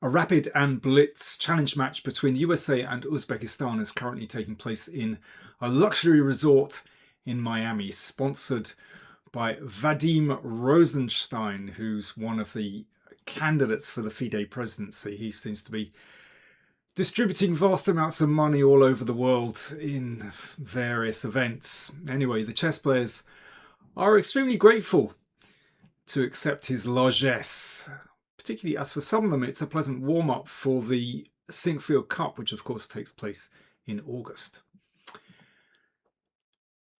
A rapid and blitz challenge match between the USA and Uzbekistan is currently taking place in a luxury resort in Miami, sponsored by Vadim Rosenstein, who's one of the candidates for the FIDE presidency. He seems to be distributing vast amounts of money all over the world in various events. Anyway, the chess players are extremely grateful to accept his largesse, particularly as for some of them it's a pleasant warm-up for the Sinkfield Cup, which of course takes place in August.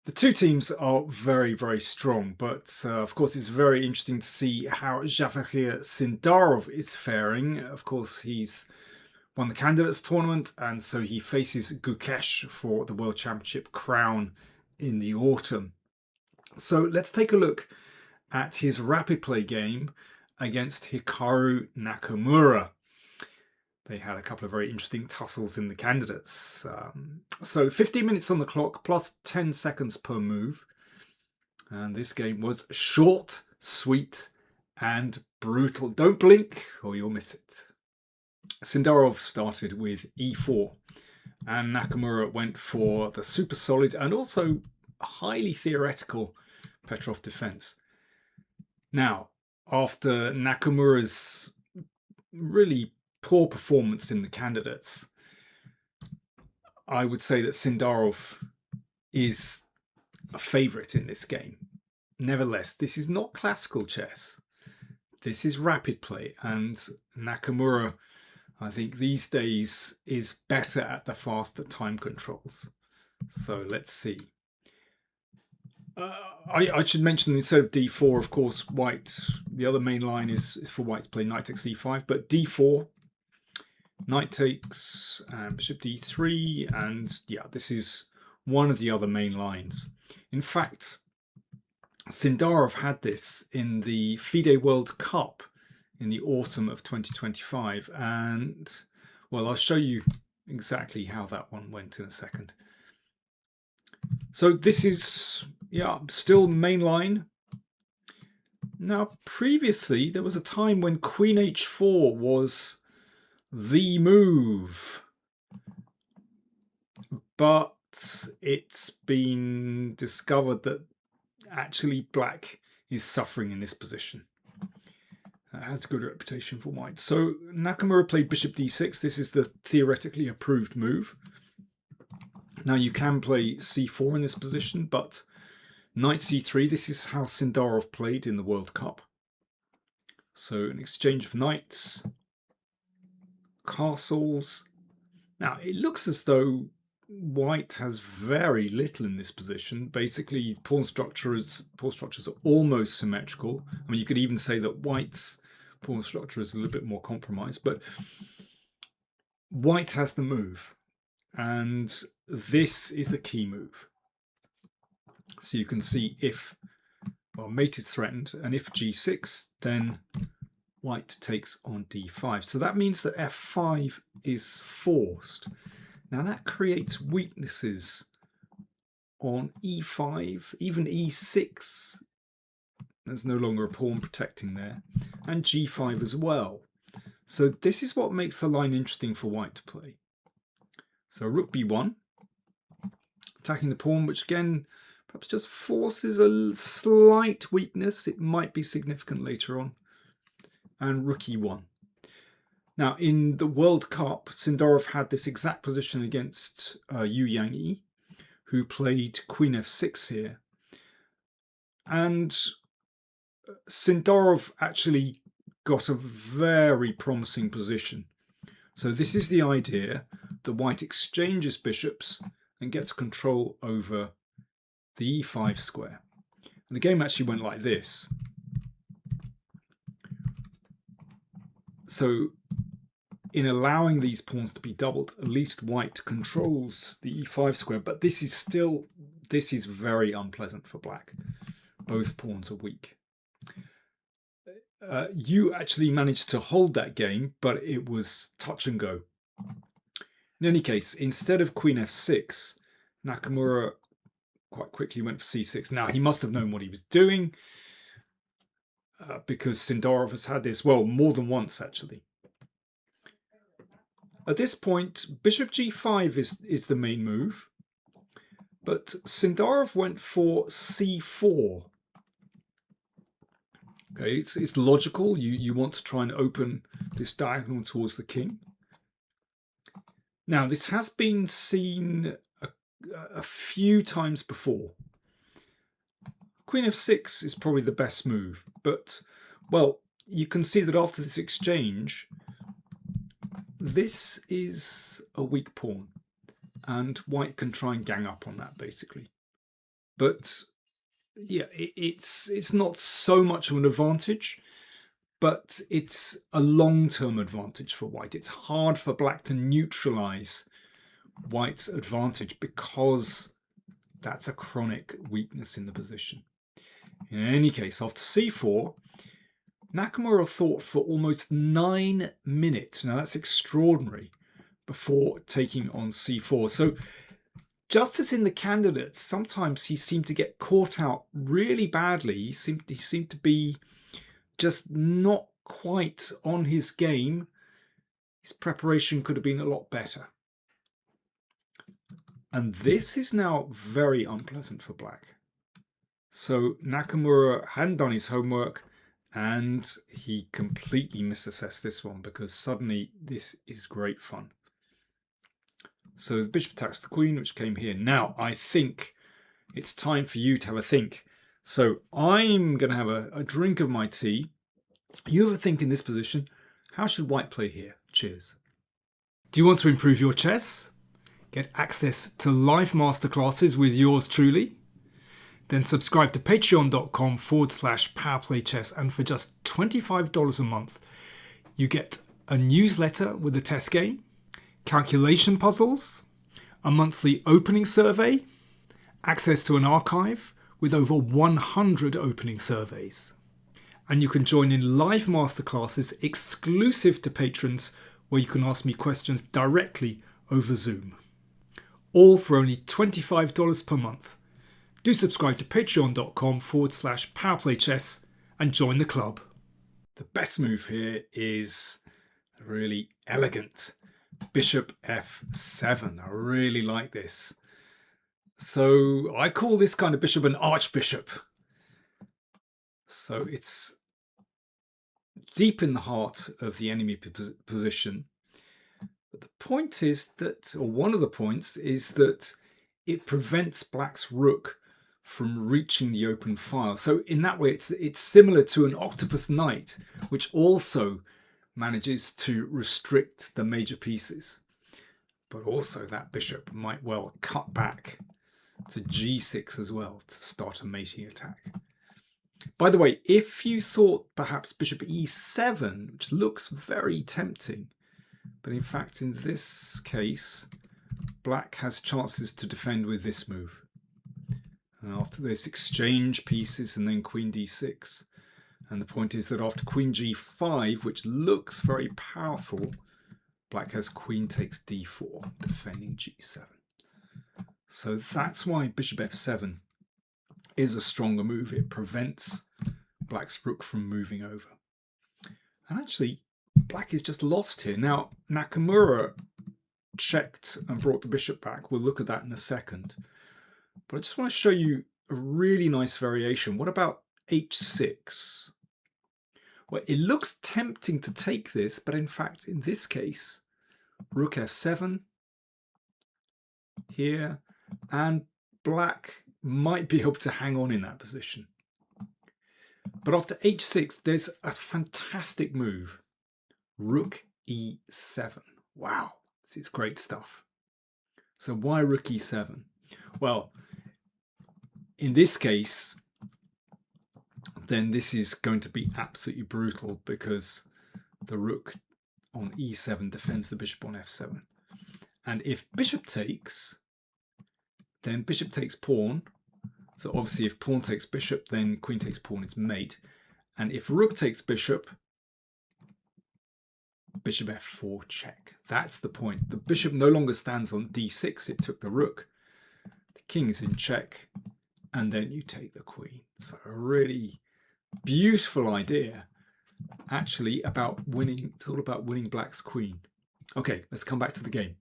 The two teams are very, very strong, but of course it's very interesting to see how Jahangir Sindarov is faring. Of course, he's won the candidates tournament, and so he faces Gukesh for the World Championship crown in the autumn. So let's take a look at his rapid play game against Hikaru Nakamura. They had a couple of very interesting tussles in the candidates. So 15 minutes on the clock plus 10 seconds per move. And this game was short, sweet, and brutal. Don't blink or you'll miss it. Sindarov started with e4, and Nakamura went for the super solid and also highly theoretical Petrov defense. Now, after Nakamura's really poor performance in the candidates, I would say that Sindarov is a favourite in this game. Nevertheless, this is not classical chess. This is rapid play, and Nakamura, I think these days, is better at the faster time controls. So let's see. I should mention, instead of d4, of course, white, the other main line is for white to play knight takes d5, but d4, knight takes, and bishop d3, and yeah, this is one of the other main lines. In fact, Sindarov had this in the FIDE World Cup in the autumn of 2025, and well, I'll show you exactly how that one went in a second. So this is, yeah, still main line. Now, previously, there was a time when Queen h4 was the move, but it's been discovered that actually black is suffering in this position. That has a good reputation for white. So Nakamura played bishop d6. This is the theoretically approved move. Now you can play c4 in this position, but knight c3, this is how Sindarov played in the World Cup. So an exchange of knights, castles. Now it looks as though white has very little in this position. Basically, pawn structures are almost symmetrical. I mean, you could even say that white's pawn structure is a little bit more compromised, but white has the move, and this is a key move. So you can see if, well, mate is threatened, and if g6, then white takes on d5. So that means that f5 is forced. Now that creates weaknesses on e5, even e6. There's no longer a pawn protecting there, and g5 as well. So this is what makes the line interesting for white to play. So rook b1, attacking the pawn, which again perhaps just forces a slight weakness. It might be significant later on. And rook e1. Now, in the World Cup, Sindarov had this exact position against Yu Yang-yi, who played queen f6 here. And Sindarov actually got a very promising position. So this is the idea that white exchanges bishops and gets control over the e5 square. And the game actually went like this. So in allowing these pawns to be doubled, at least white controls the e5 square, but this is very unpleasant for black. Both pawns are weak. You actually managed to hold that game, but it was touch and go. In any case, instead of queen f6, Nakamura quite quickly went for c6. Now, he must have known what he was doing, because Sindarov has had this, well, more than once actually. At this point, bishop g5 is the main move, but Sindarov went for c4. Okay, it's logical. You want to try and open this diagonal towards the king. Now, this has been seen a few times before. Queen f6 is probably the best move, but, well, you can see that after this exchange, this is a weak pawn, and white can try and gang up on that, basically. But, yeah, it's not so much of an advantage, but it's a long-term advantage for white. It's hard for black to neutralize white's advantage because that's a chronic weakness in the position. In any case, after c4, Nakamura thought for almost 9 minutes. Now that's extraordinary, before taking on c4. So just as in the candidates, sometimes he seemed to get caught out really badly. He seemed to be just not quite on his game. His preparation could have been a lot better. And this is now very unpleasant for black. So Nakamura hadn't done his homework, and he completely misassessed this one, because suddenly this is great fun. So the bishop attacks the queen, which came here. Now I think it's time for you to have a think. So I'm going to have a drink of my tea. You have a think in this position. How should white play here? Cheers. Do you want to improve your chess? Get access to live masterclasses with yours truly? Then subscribe to patreon.com/PowerPlayChess, and for just $25 a month, you get a newsletter with a test game, calculation puzzles, a monthly opening survey, access to an archive with over 100 opening surveys. And you can join in live masterclasses exclusive to patrons, where you can ask me questions directly over Zoom. All for only $25 per month. Do subscribe to patreon.com/PowerPlayChess and join the club. The best move here is really elegant. Bishop f7. I really like this. So I call this kind of bishop an archbishop. So it's deep in the heart of the enemy position. But the point is that, or one of the points is that it prevents black's rook from reaching the open file. So in that way, it's similar to an octopus knight, which also manages to restrict the major pieces. But also that bishop might well cut back to g6 as well to start a mating attack. By the way, if you thought perhaps bishop e7, which looks very tempting, but in fact in this case, black has chances to defend with this move. And after this, exchange pieces and then queen d6. And the point is that after queen g5, which looks very powerful, black has queen takes d4, defending g7. So that's why bishop f7 is a stronger move. It prevents black's rook from moving over. And actually, black is just lost here. Now, Nakamura checked and brought the bishop back. We'll look at that in a second. But I just want to show you a really nice variation. What about h6? Well, it looks tempting to take this, but in fact, in this case, rook f7 here, and black might be able to hang on in that position. But after h6, there's a fantastic move. Rook e7. Wow, this is great stuff. So why rook e7? Well, in this case, then this is going to be absolutely brutal, because the rook on e7 defends the bishop on f7. And if bishop takes, then bishop takes pawn. So obviously if pawn takes bishop, then queen takes pawn is mate. And if rook takes bishop, bishop f4 check. That's the point. The bishop no longer stands on d6. It took the rook. The king is in check. And then you take the queen. So a really beautiful idea, actually, about winning. It's all about winning black's queen. Okay, let's come back to the game.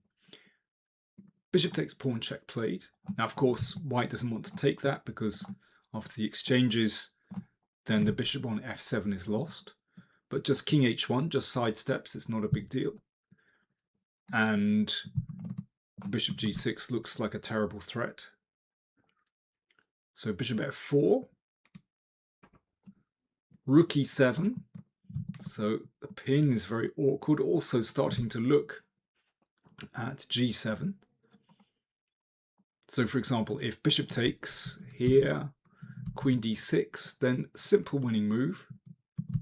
Bishop takes pawn check played. Now, of course, white doesn't want to take that because after the exchanges, then the bishop on f7 is lost. But just king h1, just sidesteps, it's not a big deal. And bishop g6 looks like a terrible threat. So bishop f4, rook e7. So the pin is very awkward, also starting to look at g7. So for example, if bishop takes here, queen d6, then simple winning move,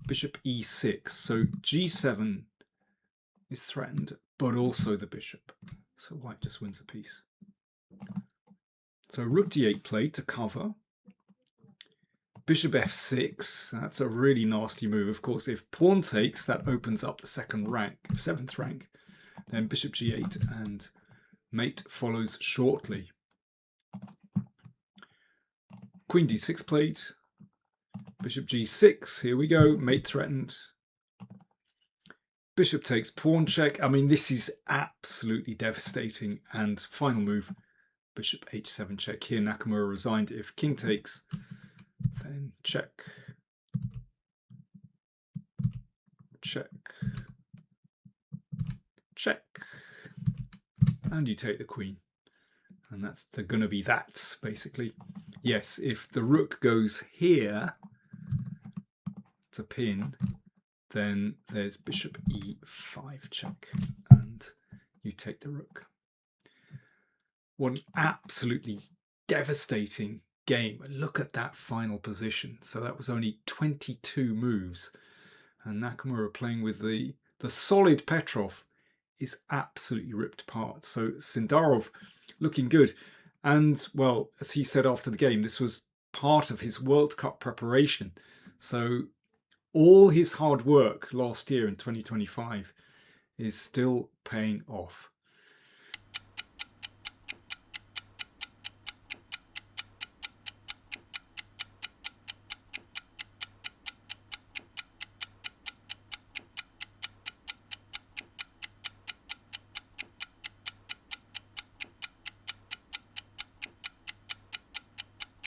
bishop e6. So g7 is threatened, but also the bishop. So white just wins a piece. So rook d8 played to cover. Bishop f6, that's a really nasty move. Of course, if pawn takes, that opens up the seventh rank. Then bishop g8 and mate follows shortly. Queen d6 played. Bishop g6, here we go, mate threatened. Bishop takes pawn check. I mean, this is absolutely devastating. And final move, bishop h7 check. Here Nakamura resigned. If king takes, then check, check, check, and you take the queen. And that's going to be that, basically. Yes, if the rook goes here to pin, then there's bishop e5 check, and you take the rook. What an absolutely devastating game. Look at that final position. So that was only 22 moves. And Nakamura playing with the solid Petrov is absolutely ripped apart. So Sindarov looking good. And, well, as he said after the game, this was part of his World Cup preparation. So all his hard work last year in 2025 is still paying off.